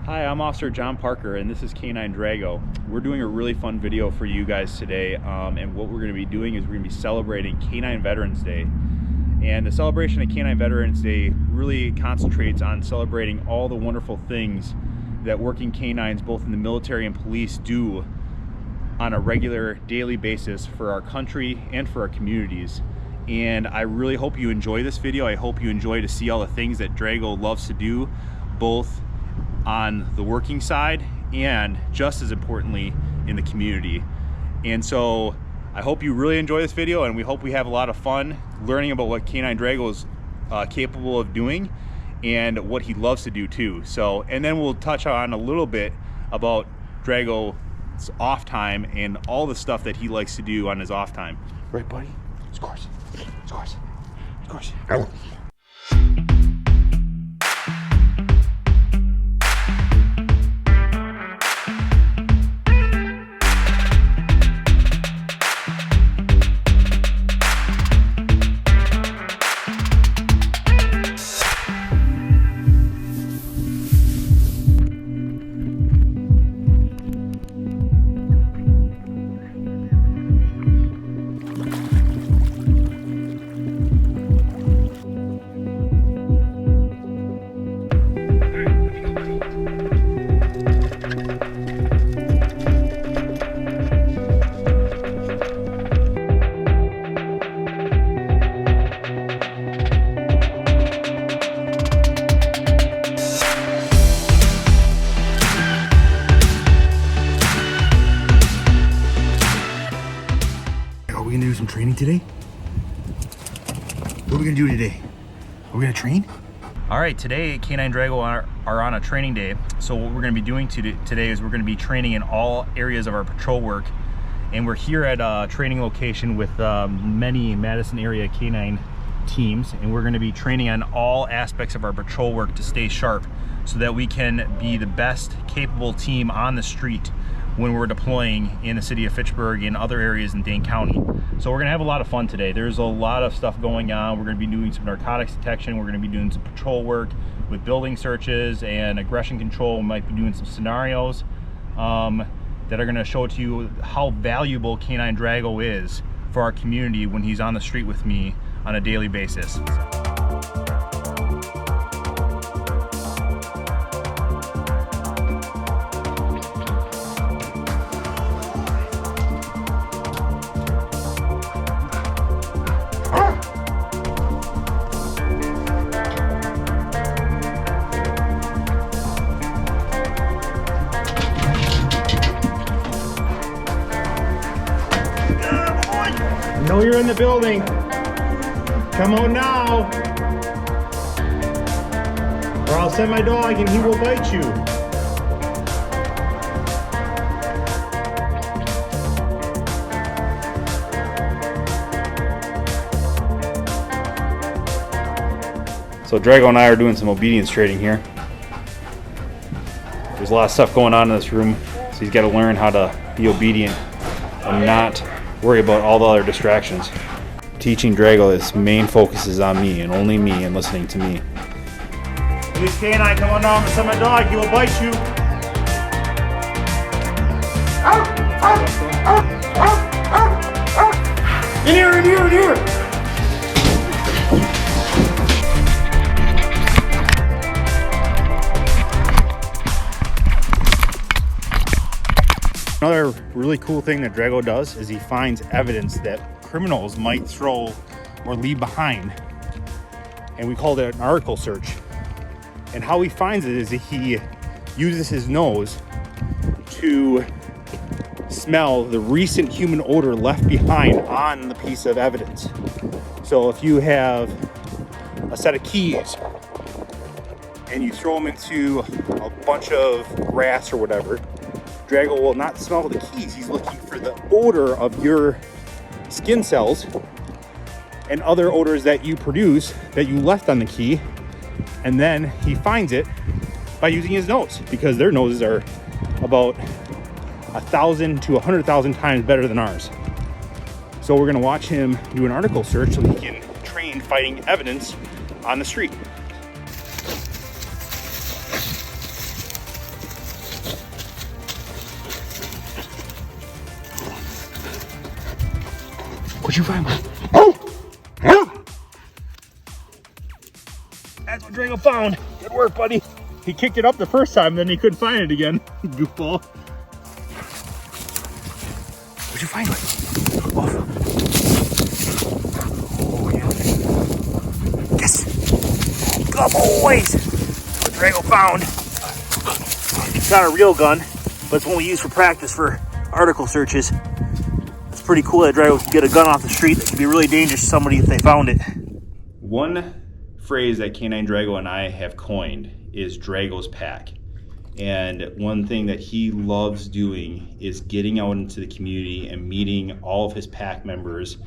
Hi, I'm Officer John Parker, and this is K-9 Drago. We're doing a really fun video for you guys today, and what we're going to be doing is we're going to be celebrating Canine Veterans Day. And the celebration of Canine Veterans Day really concentrates on celebrating all the wonderful things that working canines, both in the military and police, do on a regular, daily basis for our country and for our communities. And I really hope you enjoy this video. I hope you enjoy to see all the things that Drago loves to do, both on the working side and, just as importantly, in the community. And so I hope you really enjoy this video, and we hope we have a lot of fun learning about what Canine Drago is capable of doing and what he loves to do too. So, and then we'll touch on a little bit about Drago's off time and all the stuff that he likes to do on his off time. Right, buddy? Of course. Of course. Of course. Are we gonna do some training today? What are we gonna do today? Are we gonna train? All right, today Canine Drago are on a training day. So what we're gonna be doing today is we're gonna be training in all areas of our patrol work. And we're here at a training location with many Madison area canine teams. And we're gonna be training on all aspects of our patrol work to stay sharp so that we can be the best capable team on the street when we're deploying in the city of Fitchburg and other areas in Dane County. So we're gonna have a lot of fun today. There's a lot of stuff going on. We're gonna be doing some narcotics detection. We're gonna be doing some patrol work with building searches and aggression control. We might be doing some scenarios that are gonna show to you how valuable Canine Drago is for our community when he's on the street with me on a daily basis. I know you're in the building. Come on now. Or I'll send my dog and he will bite you. So Drago and I are doing some obedience training here. There's a lot of stuff going on in this room, so he's got to learn how to be obedient and not worry about all the other distractions. Teaching Drago, his main focus is on me and only me and listening to me. Please, K-9, come on down and send my dog. He will bite you. In here, in here, in here. Another really cool thing that Drago does is he finds evidence that criminals might throw or leave behind. And we call it an article search. And how he finds it is that he uses his nose to smell the recent human odor left behind on the piece of evidence. So if you have a set of keys and you throw them into a bunch of grass or whatever, Drago will not smell the keys. He's looking for the odor of your skin cells and other odors that you produce that you left on the key. And then he finds it by using his nose, because their noses are about 1,000 to 100,000 times better than ours. So we're gonna watch him do an article search so he can train fighting evidence on the street. What'd you find? Oh! That's what Drago found. Good work, buddy. He kicked it up the first time, then he couldn't find it again. Goofball. What'd you find? Oh, yeah. Yes! Good boys! That's what Drago found. It's not a real gun, but it's one we use for practice for article searches. It's pretty cool that Drago can get a gun off the street that can be really dangerous to somebody if they found it. One phrase that Canine Drago and I have coined is Drago's pack. And one thing that he loves doing is getting out into the community and meeting all of his pack members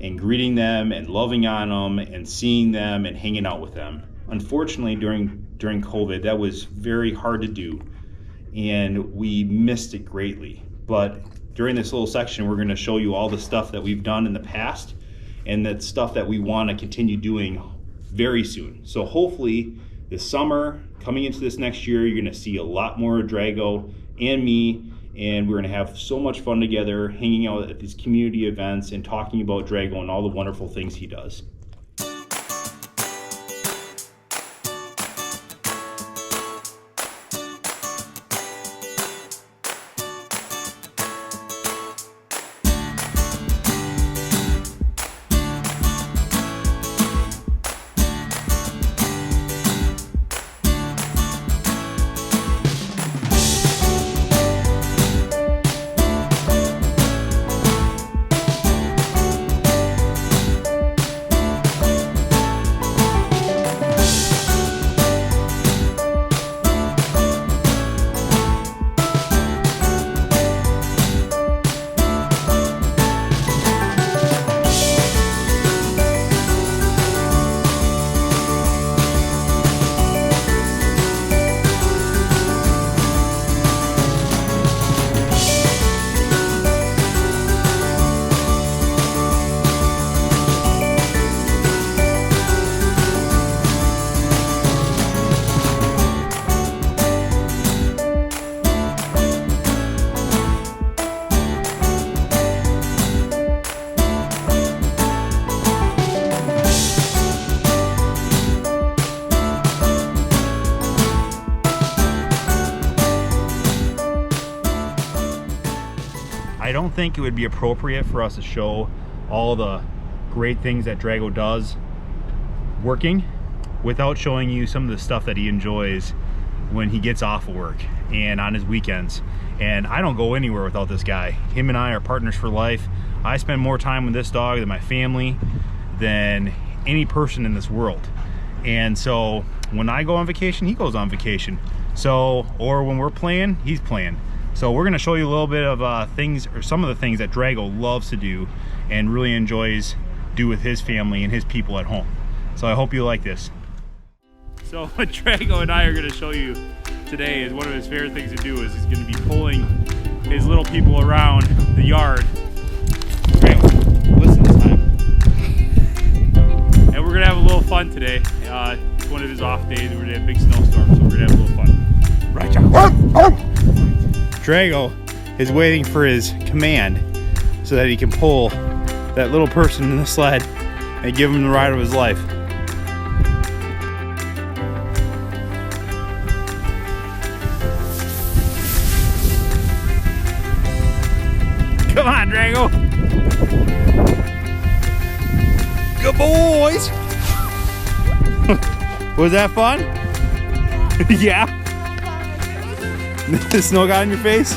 and greeting them and loving on them and seeing them and hanging out with them. Unfortunately, during COVID, that was very hard to do, and we missed it greatly. But during this little section, we're going to show you all the stuff that we've done in the past and that stuff that we want to continue doing very soon. So hopefully this summer, coming into this next year, you're going to see a lot more Drago and me, and we're going to have so much fun together hanging out at these community events and talking about Drago and all the wonderful things he does. I don't think it would be appropriate for us to show all the great things that Drago does working without showing you some of the stuff that he enjoys when he gets off of work and on his weekends. And I don't go anywhere without this guy. Him and I are partners for life. I spend more time with this dog than my family, than any person in this world. And so when I go on vacation, he goes on vacation. So, or when we're playing, he's playing. So we're gonna show you a little bit of things, or some of the things that Drago loves to do and really enjoys do with his family and his people at home. So I hope you like this. So what Drago and I are gonna show you today is one of his favorite things to do is he's gonna be pulling his little people around the yard. Drago, listen this time. And we're gonna have a little fun today. It's one of his off days. We're gonna have a big snowstorm, so we're gonna have a little fun. Right, John. Drago is waiting for his command so that he can pull that little person in the sled and give him the ride of his life. Come on, Drago. Good boys. Was that fun? Yeah. The snow got in your face?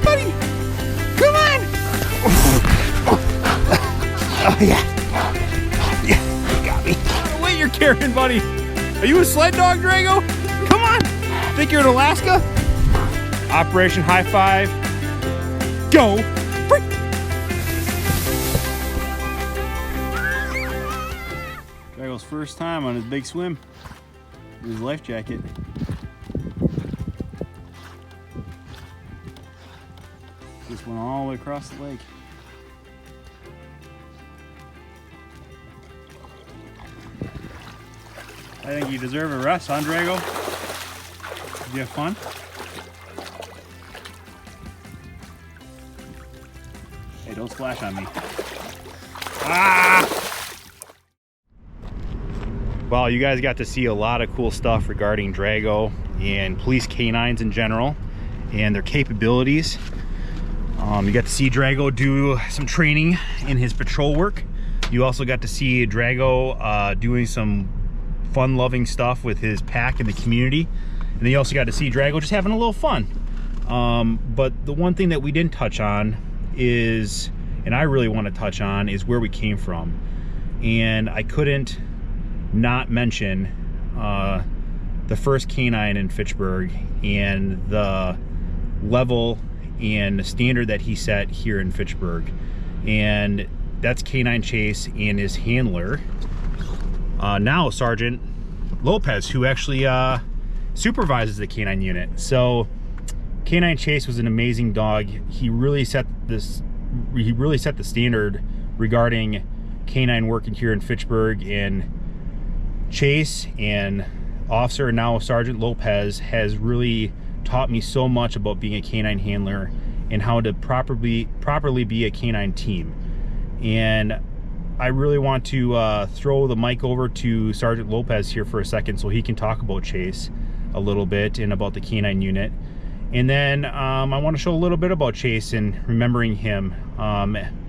Buddy, come on! Oh yeah. Yeah, you got me. What weight you're carrying, buddy? Are you a sled dog, Drago? Come on! Think you're in Alaska? Operation High Five. Go! Freak! Drago's first time on his big swim with his life jacket. Just went all the way across the lake. I think you deserve a rest, huh, Drago? Did you have fun? splash on me. Ah! Well, you guys got to see a lot of cool stuff regarding Drago and police canines in general and their capabilities. You got to see Drago do some training in his patrol work. You also got to see Drago doing some fun-loving stuff with his pack in the community. And then you also got to see Drago just having a little fun. But the one thing that we didn't touch on is, and I really want to touch on, is where we came from. And I couldn't not mention the first K-9 in Fitchburg and the level and the standard that he set here in Fitchburg. And that's K-9 Chase and his handler, now Sergeant Lopez, who actually supervises the K-9 unit. So K-9 Chase was an amazing dog. He really set the standard regarding K-9 working here in Fitchburg, and Chase and officer and now Sergeant Lopez has really taught me so much about being a K-9 handler and how to properly be a K-9 team. And I really want to throw the mic over to Sergeant Lopez here for a second so he can talk about Chase a little bit and about the K-9 unit. And then I want to show a little bit about Chase and remembering him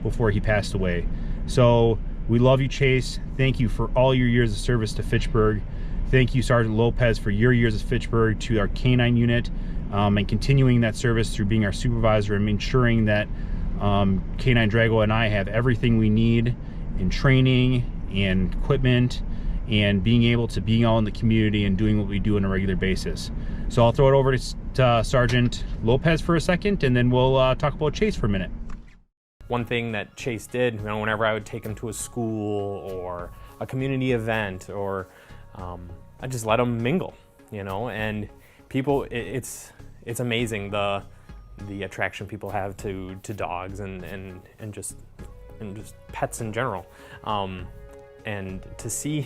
before he passed away. So we love you, Chase. Thank you for all your years of service to Fitchburg. Thank you, Sergeant Lopez, for your years of Fitchburg to our K-9 unit, and continuing that service through being our supervisor and ensuring that K-9 Drago and I have everything we need in training and equipment and being able to be out in the community and doing what we do on a regular basis. So I'll throw it over to Sergeant Lopez for a second, and then we'll talk about Chase for a minute. One thing that Chase did, whenever I would take him to a school or a community event, or I just let him mingle, and people, it's amazing the attraction people have to dogs and just pets in general, and to see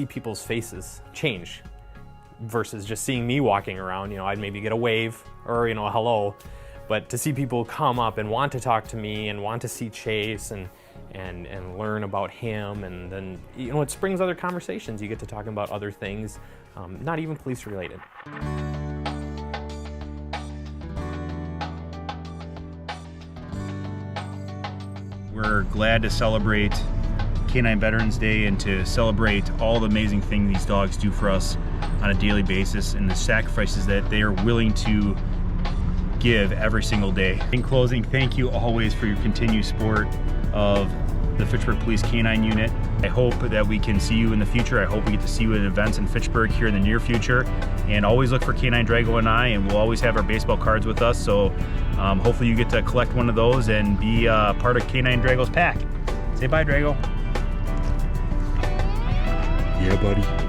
people's faces change versus just seeing me walking around. I'd maybe get a wave or a hello. But to see people come up and want to talk to me and want to see Chase and learn about him, and then it springs other conversations. You get to talking about other things, not even police related. We're glad to celebrate Canine Veterans Day and to celebrate all the amazing things these dogs do for us on a daily basis and the sacrifices that they are willing to give every single day. In closing, thank you always for your continued support of the Fitchburg Police K-9 unit. I hope that we can see you in the future. I hope we get to see you at events in Fitchburg here in the near future. And always look for K-9 Drago and I, and we'll always have our baseball cards with us. So hopefully you get to collect one of those and be part of K-9 Drago's pack. Say bye, Drago. Yeah, buddy.